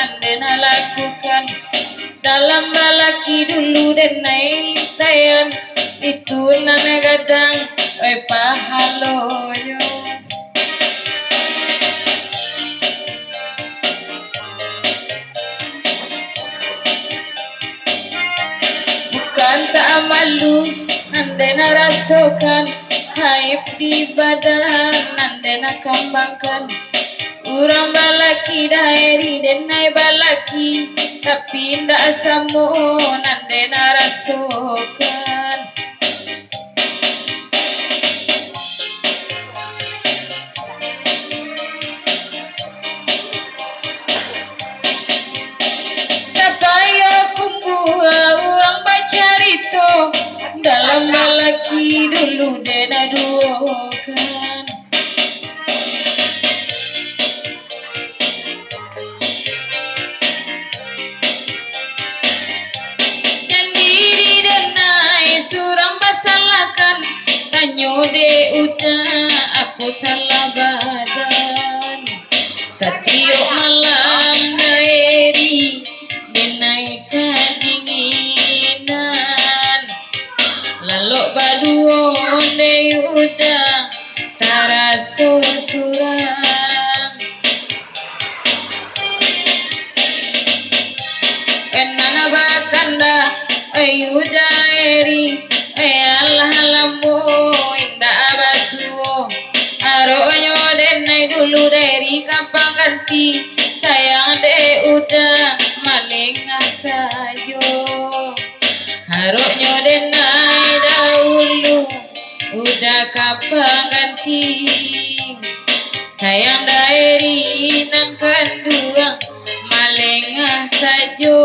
nandena lakukan dalam balaki dulu dan naik itu nana gadang pahaloyo bukan tak malu nandena rasakan haip di badan nandena kembangkan urang balaki dari denai balaki tapi ndak samo nandena rasakan supaya kumpul urang bacarito dalam balaki dulu dena duokan de udah aku salah badan setiap malam dari denai kedinginan lalu baduon de udah taraso surang enana bakanda ayuda eri Allah lamu aronyo denai dulu dari kampang ganti sayang de udah malingah sajo aronyo denai dahulu udah kampang ganti sayang dari nan kedua malingah sajo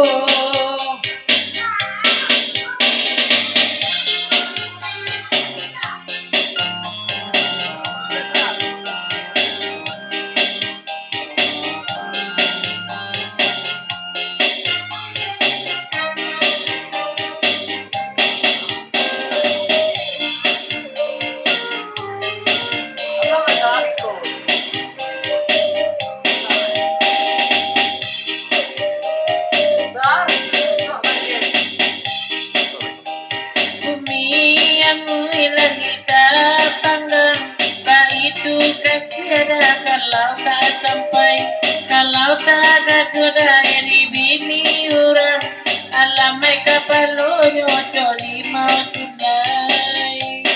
kalau tak gaduh dari bini urang alamai kapalonyo coli mau sunai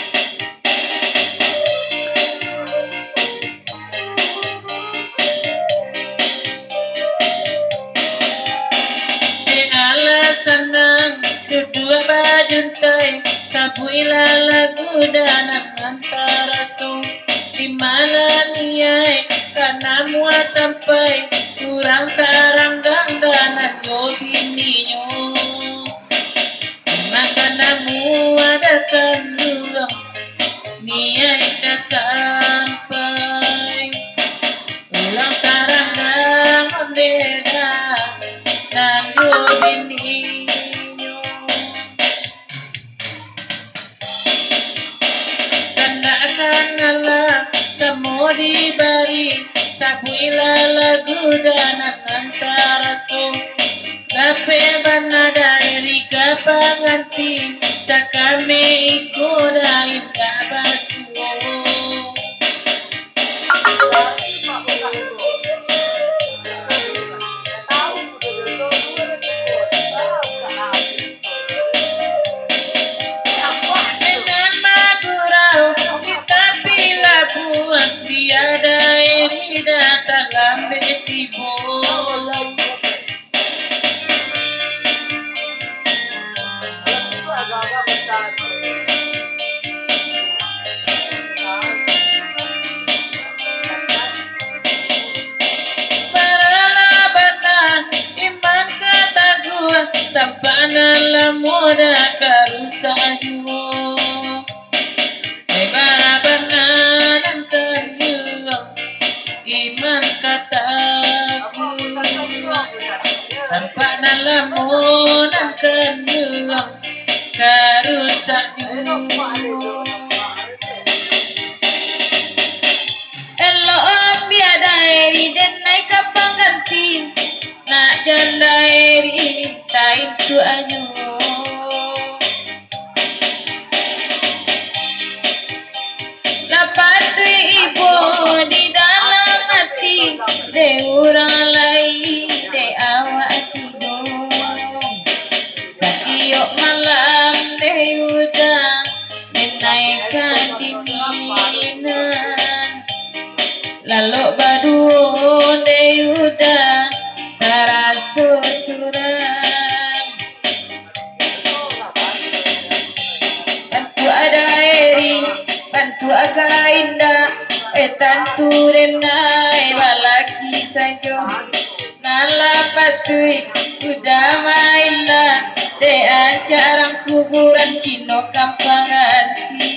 ala senang duduk bajuntai sabuila lagu dan antara su di malam niai karena mua sampai kurang taranggang dan bininya maka mua datang juga niai ka sampai kurang taranggang ondeda dan bininya karena akan ngalah semua diberi sabuila lagu dan antara so tapi bana dari kapanganti sakame ikodain kabasuo tiada iri datang ambil tibolam para labatan iman kata gua tampanan lamoda karusaju iman kataku tanpa nalamun akan nyuang karusak elo biada eri denai kapang ganti nak tantu renai balaki sanjo nala patui kudamaila de acarang kuburan cino kampanganti.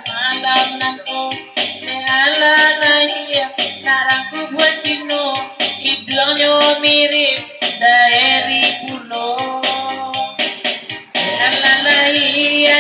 Malam nangko ne ala nahia narangku buat cino hidungnya mirip dari pulau ala nahia